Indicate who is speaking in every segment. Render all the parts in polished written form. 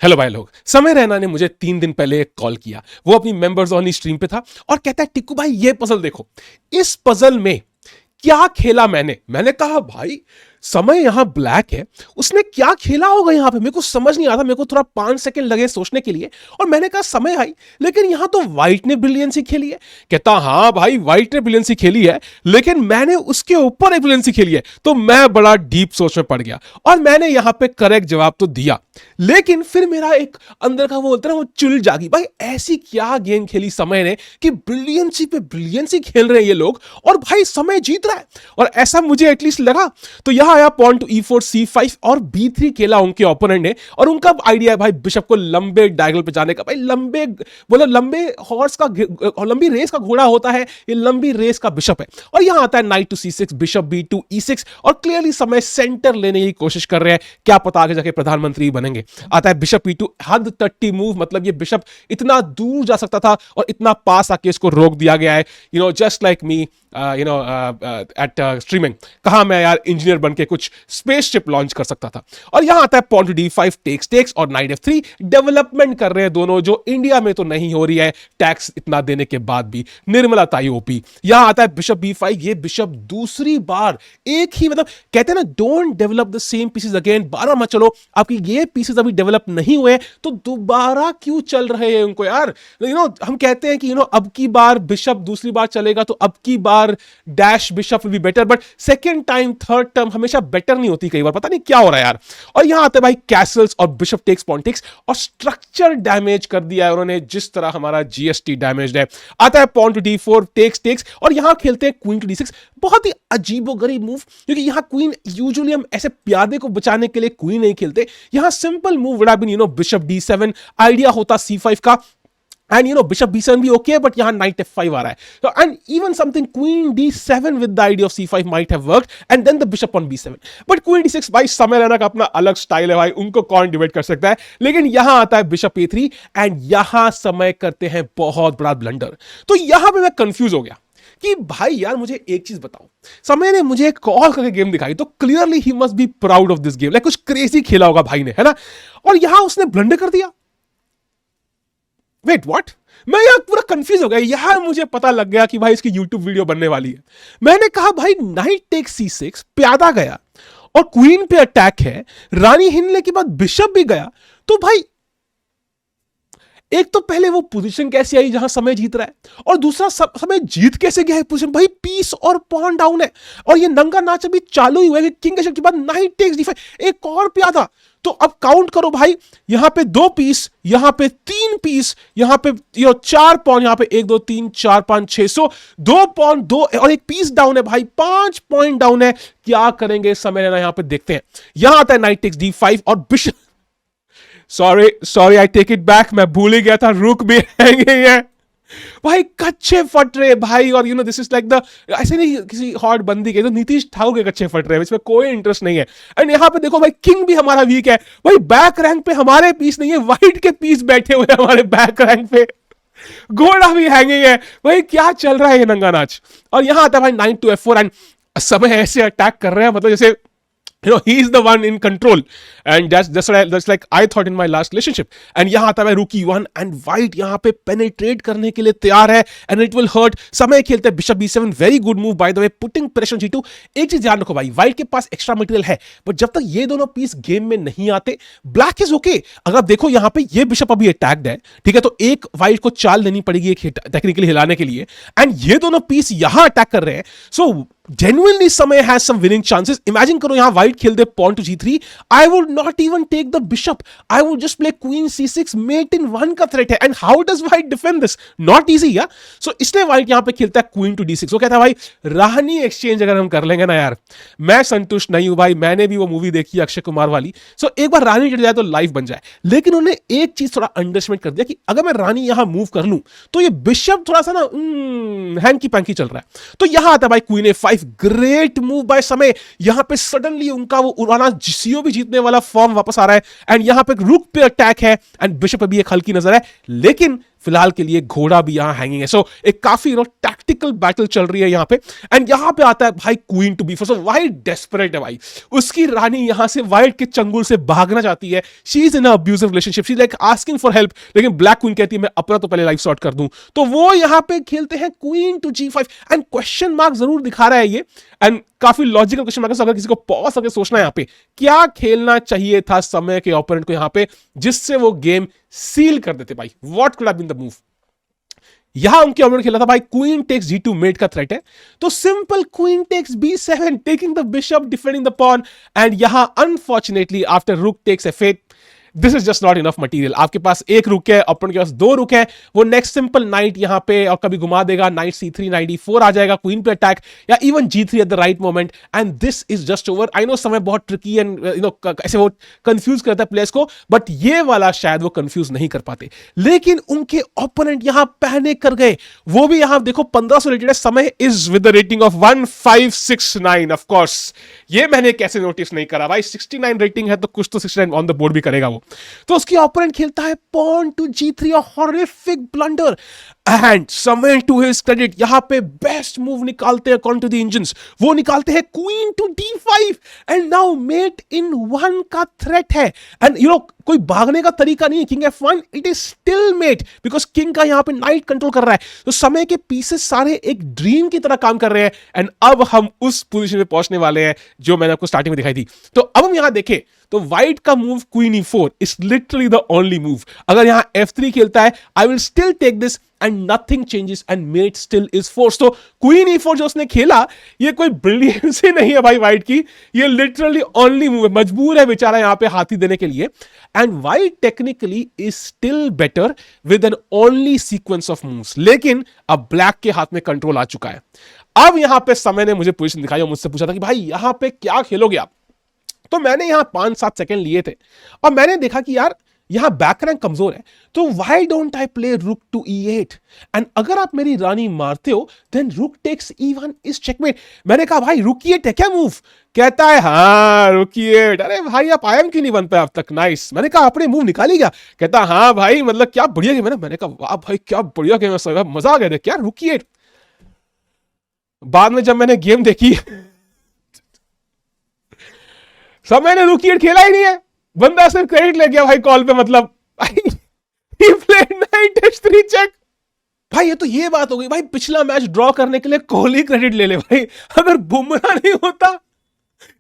Speaker 1: Hello भाई लोग, समय रैना ने मुझे 3 दिन पहले एक कॉल किया। वो अपनी मेंबर्स ओनली स्ट्रीम पे था और कहता है टिक्कू भाई ये पजल देखो। इस पजल में क्या खेला मैंने कहा भाई समय यहां ब्लैक है, उसने क्या खेला होगा यहां पे, मेरे को समझ नहीं आता। मेरे को थोड़ा 5 सेकंड लगे सोचने के लिए और मैंने कहा समय भाई, लेकिन यहां तो व्हाइट ने ब्रिलियंसी खेली है। कहता हाँ भाई व्हाइट ने ब्रिलियंसी खेली है, लेकिन मैंने उसके ऊपर एक ब्रिलियंसी खेली है। तो मैं बड़ा डीप सोच में पड़ गया और मैंने यहां पे करेक्ट जवाब तो दिया, लेकिन फिर मेरा एक अंदर का वो बोलता है ना, वो चुल जागी। भाई ऐसी क्या गेम खेली समय ने कि ब्रिलियंसी पे ब्रिलियंसी खेल रहे हैं ये लोग और भाई समय जीत रहा है। और ऐसा मुझे एटलीस्ट लगा। तो यहां आया पॉन टू E4 C5 और B3 खेला उनके ओपोनेंट ने। और उनका आइडिया है भाई बिशप को लंबे डायगोनल पे जाने का। भाई लंबे बोलो, लंबे हॉर्स का, लंबी रेस का घोड़ा होता है, ये लंबी रेस का बिशप है। और यहां आता है knight to C6, bishop B2 E6 और क्लियरली समय सेंटर लेने की कोशिश कर रहे हैं। क्या पता आगे जाके प्रधानमंत्री बनेंगे। आता है बिशप E2, हद 30 मूव, मतलब ये बिशप इतना दूर जा सकता था और इतना पास आके इसको रोक दिया गया है। Just like me at streaming, कहा मैं यार इंजीनियर बन के कुछ स्पेसशिप लॉन्च कर सकता था। और यहां आता है पॉन टू D5 टेक्स और नाइट F3 डेवलपमेंट कर रहे हैं दोनों, जो इंडिया में तो नहीं हो रही है टैक्स इतना देने के बाद भी। निर्मला ताई ओपी। यहां आता है बिशप B5, ये बिशप दूसरी बार एक ही, मतलब कहते हैं ना, don't develop the same pieces again, बारह मत चलो। आपकी ये पीसेस अभी डेवलप नहीं हुए तो दोबारा क्यों चल रहे हैं उनको यार। हम कहते हैं कि अब की बार बिशप दूसरी बार चलेगा तो अब की बार dash bishop will be better, but second time third term हमेशा बेटर नहीं होती, कई बार पता नहीं क्या हो रहा है यार। और यहां आते हैं भाई कैसल्स और बिशप टेक्स पॉन टेक्स और स्ट्रक्चर डैमेज कर दिया है उन्होंने, जिस तरह हमारा GST डैमेज है। आता है पॉन टू D4 टेक्स और यहां खेलते हैं क्वीन टू D6। बहुत ही अजीबोगरीब मूव, क्योंकि यहां क्वीन यूजुअली हम ऐसे प्यादे को बचाने के लिए क्वीन नहीं खेलते। यहां simple move would have been bishop D7, idea होता C5 का, and bishop B7 भी okay, but यहाँ knight F5 आ रहा है। So and even something queen D7 with the idea of C5 might have worked, and then the bishop on B7, but queen D6 भाई समय रैना का अपना अलग स्टाइल है भाई, उनको कौन डिबेट कर सकता है। लेकिन यहां आता है बिशप A3 एंड यहां समय करते हैं बहुत बड़ा ब्लंडर। तो यहां पे मैं कंफ्यूज हो गया कि भाई यार मुझे एक चीज बताओ, समय ने मुझे कॉल करके गेम दिखाई तो clearly he must be proud of this game, like कुछ क्रेजी खेला होगा भाई ने, है ना। और यहां उसने ब्लंडर कर दिया। वेट व्हाट, मैं यार पूरा कंफ्यूज हो गया। यार मुझे पता लग गया कि भाई इसकी यूट्यूब वीडियो बनने वाली है। मैंने कहा भाई नाइट टेक्स C6, प्यादा गया और क्वीन पे अटैक है, रानी हिलने के बाद बिशप भी गया। तो भाई एक तो पहले वो पोजीशन कैसे आई जहां समय जीत रहा है, और दूसरा समय जीत कैसे गया है पोजीशन। भाई पीस और पॉन डाउन है और ये नंगा नाच अभी चालू ही हुआ है। किंग के बाद नाइट टेक्स D5, एक और प्यादा। तो अब काउंट करो भाई, यहां पे 2 पीस, यहां पे 3 पीस, यहां पे 4 पॉन, यहां पे 1 2 3 4 5 6, सो 2 पॉन 2 और एक पीस डाउन है भाई, 5 पॉइंट डाउन है। क्या करेंगे समय रहना, यहां पे देखते हैं। यहां आता है नाइट टेक्स D5 और bishop, sorry I take it back, मैं भूल ही गया था, रुक भी है भाई, कच्चे फट रहे भाई। और दिस इज लाइक द, ऐसे नहीं किसी हॉट बंदी के, तो नीतीश ठाकुर के कच्चे फट रहे हैं, इसमें कोई इंटरेस्ट नहीं है। एंड यहां पे देखो भाई, किंग भी हमारा वीक है भाई, बैक रैंक पे हमारे पीस नहीं है, व्हाइट के पीस बैठे हुए हमारे बैक रैंक पे, घोड़ा भी हैंगिंग है भाई। क्या चल रहा है ये नंगा नाच। और यहां आता है भाई नाइट टू F4 एंड समय ऐसे अटैक कर रहे हैं, मतलब जैसे he is the one in control, and that's like I thought in my last relationship. And यहां आता है rook E1 and white यहां पे penetrate करने के लिए तैयार है, and it will hurt। समय खेलते हैं bishop B7, very good move by the way, putting pressure on G2। एक चीज ध्यान रखो भाई, white के पास एक्स्ट्रा मटेरियल है, बट जब तक ये दोनों पीस गेम में नहीं आते, ब्लैक इज ओके। अगर आप देखो यहां पे ये बिशप अभी अटैक्ड है, ठीक है, तो एक white को चाल लेनी पड़ेगी एक टेक्निकली हिलाने के लिए, एंड ये दोनों पीस यहां अटैक कर रहे हैं। सो genuinely समय has some winning chances। Imagine करो यहां white खेल दे pawn to G3, I would not even take the bishop, I would just play queen C6, mate in 1 का threat है। and how does white defend this? not easy यार। so इसलिए white यहां पे खेलता है queen to D6। वो कहता है भाई रानी एक्सचेंज अगर हम कर लेंगे ना यार, मैं संतुष्ट नहीं हूं भाई। मैंने भी वो मूवी देखी अक्षय कुमार वाली, so एक बार रानी चढ़ जाए तो लाइफ बन जाए। लेकिन उन्होंने एक चीज थोड़ा अंडरस्टैंड कर दिया कि अगर मैं रानी यहां मूव कर लूं तो ये बिशप थोड़ा सा ना हैंकी पैंकी चल रहा है। तो यहां आता है भाई queen A5, great move by समय। यहां पे सडनली उनका वो उड़ाना सीओ भी जीतने वाला फॉर्म वापस आ रहा है, एंड यहां पे रुक पे अटैक है एंड बिशप पे भी एक हल्की नजर है, लेकिन फिलहाल के लिए घोड़ा भी यहां हैंगिंग है। सो एक काफी टैक्टिकल बैटल चल रही है यहां पे। एंड यहां पे आता है भाई queen to B4। So white desperate है भाई, उसकी रानी यहां से वाइट के चंगुल से भागना चाहती है। She is in a abusive relationship, she like asking for help, लेकिन ब्लैक क्वीन कहती है मैं अपना तो पहले लाइफ सॉर्ट कर दूं। तो वो यहां पे खेलते हैं queen to G5 and question mark जरूर दिखा रहा है ये, एंड काफी लॉजिकल क्वेश्चन मार्क। अगर किसी को पॉज करके सोचना है यहां पे क्या खेलना चाहिए था समय के ओपोनेंट को यहां पे जिससे वो गेम सील कर देते भाई, what could have been the move. यहां उनके ओपोनेंट खेला था भाई क्वीन टेक्स G2 मेट का थ्रेट है, तो simple queen takes B7 taking the bishop defending the pawn. And यहां unfortunately after rook takes F8 this is just not enough material. आपके पास एक रुक है, अपन के पास दो रुक है, वो नेक्स्ट सिंपल नाइट यहां पे और कभी घुमा देगा, नाइट C3 नाइट D4 आ जाएगा, क्वीन पे अटैक या even G3 at the right moment and this is just over. I know समय बहुत ट्रिकी एंड ऐसे वो कंफ्यूज करता है प्लेयर्स को, बट ये वाला शायद वो कंफ्यूज नहीं कर पाते। लेकिन उनके ओपोनेंट यहां पैनिक कर गए, वो भी यहां देखो 1500 रेटेड है, समय is with the rating of 1569। Of course ये मैंने कैसे नोटिस नहीं करा भाई, 69 रेटिंग है तो कुछ तो 69 ऑन द बोर्ड भी करेगा वो। तो उसकी ओपोनेंट खेलता है pawn to G3, a horrific blunder. And Samay to his credit यहां पे बेस्ट मूव निकालते हैं अकॉर्डिंग टू द इंजन्स, वो निकालते हैं queen to D5 and now mate in 1 का थ्रेट है। एंड यू नो कोई भागने का तरीका नहीं है, king F1 it is still mate because king का यहां पे नाइट कंट्रोल कर रहा है, तो समय के पीसेस सारे एक ड्रीम की तरह काम कर रहे हैं। एंड अब हम उस पोजीशन पे पहुंचने वाले हैं जो मैंने आपको स्टार्टिंग में दिखाई थी। तो अब हम यहां देखें तो व्हाइट का move queen E4 is literally the only move. अगर यहां F3 खेलता है I will still take this and nothing changes and mate still is force. तो क्वीन E4 जो उसने खेला ये कोई ब्रिलियंस ही नहीं है भाई व्हाइट की, ये लिटरली ओनली मूव है, मजबूर है बेचारा यहां पे हाथी देने के लिए। And white technically is still better with an only sequence of moves, लेकिन अब ब्लैक के हाथ में कंट्रोल आ चुका है। अब यहां पे समय ने मुझे पोजीशन दिखाई और मुझसे पूछा था कि भाई यहां पे क्या खेलोगे आप, तो मैंने यहां 5-7 सेकंड लिए थे और मैंने देखा कि यार यहां बैक रैंक कमजोर है, तो why don't I play rook to E8 and अगर आप मेरी रानी मारते हो then rook takes E1 is checkmate. मैंने कहा भाई रुक E8 है क्या मूव, कहता है हाँ रुक E8। अरे भाई आप आयम क्यों नहीं बन पाए अब तक, नाइस। मैंने कहा अपने मूव निकाली क्या, कहता हाँ भाई मतलब क्या बढ़िया गेम है। मैंने कहा वाह भाई क्या बढ़िया गेम है, मजा आ गया क्या रुक E8। बाद में जब मैंने गेम देखी सब मैंने रुक E8 खेला ही नहीं है, बंदा सिर्फ क्रेडिट ले गया भाई कॉल पे, मतलब he played knight H3 check। भाई ये तो ये बात हो गई भाई, पिछला मैच ड्रॉ करने के लिए कोहली क्रेडिट ले ले भाई, अगर बुमराह नहीं होता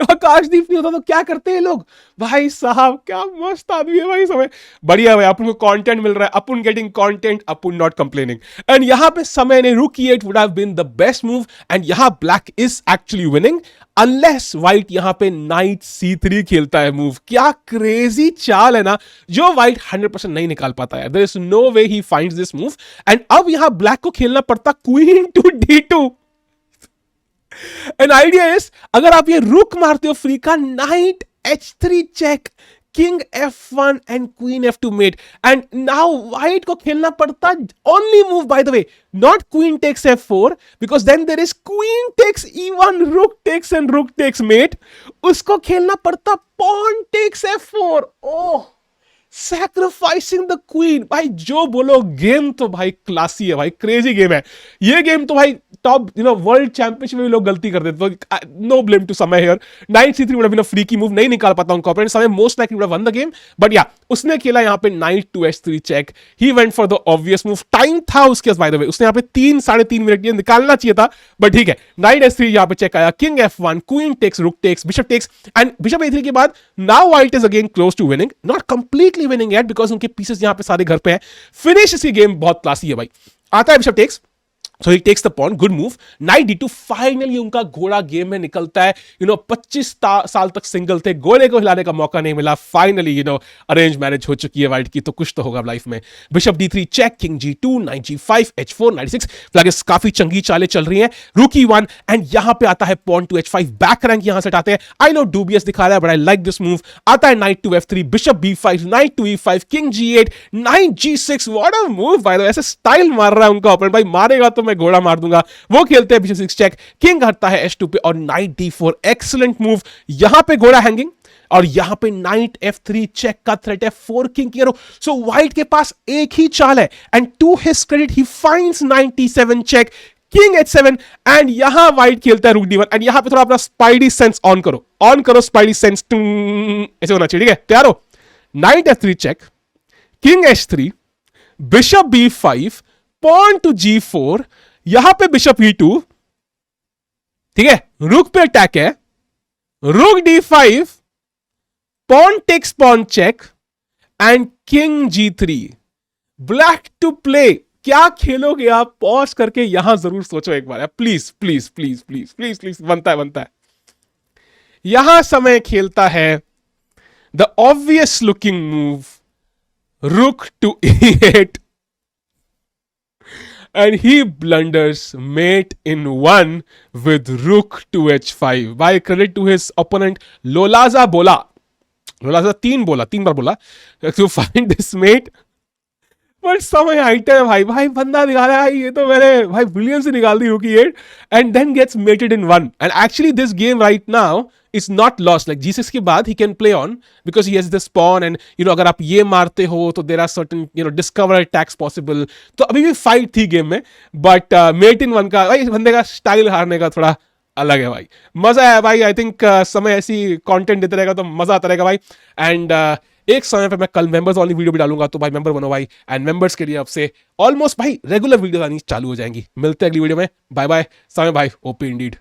Speaker 1: आकाशदीप नहीं होता तो क्या करते हैं लोग। भाई साहब क्या मस्त आदमी है भाई, समय बढ़िया भाई, अपन को कंटेंट मिल रहा है, अपन गेटिंग कंटेंट, अपन नॉट कंप्लेनिंग। एंड यहां पे समय ने rook E8 would have been the best move and यहां black is actually winning unless white यहां पे नाइट C3 खेलता है मूव। क्या क्रेजी चाल है ना जो व्हाइट 100% नहीं निकाल पाता है, there is no way he finds this move. And अब यहां ब्लैक को खेलना पड़ता queen to D2। An idea is अगर आप ये रुक मारते हो फ्री का, knight H3 check, king F1 and queen F2 mate, and now white को खेलना पड़ता only move by the way not queen takes F4 because then there is queen takes E1 rook takes and rook takes met, उसको खेलना पड़ता pawn takes F4। Oh sacrificing the queen. भाई जो बोलो game तो भाई क्लासी है भाई, क्रेजी गेम है ये गेम तो भाई टॉप वर्ल्ड चैंपियनशिप में भी लोग गलती कर देते, तो no blame to Samay here. Knight C3 would have been a free की मूव, नहीं निकाल पाता उनका opponent, Samay most likely would have won the game, but yeah उसने खेला यहां पे knight to H3 check, he went for the obvious move, time था उसके पास बाय द वे, उसने यहां पे 3-3.5 मिनट ये निकालना चाहिए था, बट ठीक है नाइट H3 यहां पे चेक आया, king F1 queen takes rook takes bishop takes and bishop A3 के बाद now white is again close to winning, not completely winning yet because उनके पीसेस यहां पे सारे घर पे हैं। फिनिश इसी गेम बहुत क्लासी है भाई, आता है bishop takes, so he takes the pawn, good move, knight D2, finally उनका घोड़ा गेम में निकलता है। 25 साल तक सिंगल थे, घोड़े को हिलाने का मौका नहीं मिला, फाइनली अरेंज मैरिज हो चुकी है व्हाइट की, तो कुछ तो होगा लाइफ में। Bishop D3 check, king G2, knight G5, H4, knight 6, flags काफी चंगी चालें चल रही हैं, रूक E1 एंड यहां पे आता है pawn to H5, back rank यहां से हटाते हैं। आई नो डूबियस दिखा रहा है but I like this move. आता है knight to F3, bishop B5, knight to E5, king G8, knight G6, what a move by the way, ऐसे स्टाइल मार रहा है उनका ओपोनेंट, भाई मारेगा तो मैं घोड़ा मार दूंगा। वो खेलते हैं बिशप 6 चेक, किंग हटता है H2 पे और नाइट D4, एक्सीलेंट मूव, यहां पे घोड़ा हैंगिंग और यहां पे नाइट F3 चेक का थ्रेट है, 4 किंग की रो। सो व्हाइट के पास एक ही चाल है and to his credit he finds 97 check, king H7 and यहां व्हाइट खेलता है रूक D1 एंड यहां पे थोड़ा अपना स्पाइडी सेंस ऑन करो स्पाइडी सेंस, ऐसे होना चाहिए, ठीक है, तैयार हो। Knight F3 check, king H3, bishop B5, pawn to G4, यहां पे बिशप E2, ठीक है, रुक पे अटैक है, rook D5, pawn takes pawn check and king G3, black to play. क्या खेलोगे आप? पॉज करके यहां जरूर सोचो एक बार, please please please please please please, बनता है। यहां समय खेलता है the obvious looking move, rook to E8 and he blunders mate in 1 with rook to H5. By credit to his opponent Lolaza तीन बार बोला to find this mate, but समय item है भाई बंदा निकाला है, ये तो मैंने भाई विलियम से निकाल दी rook e 8 and then gets mated in 1 and actually this game right now is not lost. Like G6 के बाद he can play on because he has this pawn and अगर आप ये मारते हो तो there are certain discover attacks possible. तो अभी भी फाइट थी गेम में, बट मेट इन 1 का भाई बंदे का स्टाइल हारने का थोड़ा अलग है भाई। मजा आया भाई, आई थिंक समय ऐसी कंटेंट देते रहेगा तो मजा आता रहेगा भाई। एंड एक समय पे मैं कल मेंबर्स वाली वीडियो भी डालूंगा, तो भाई मेंबर बनो भाई, एंड मेंबर्स के लिए अब से ऑलमोस्ट भाई रेगुलर वीडियो आनी चालू हो जाएंगी। मिलते हैं अगली वीडियो में, बाय बाय समय भाई, ओपी इंडीड।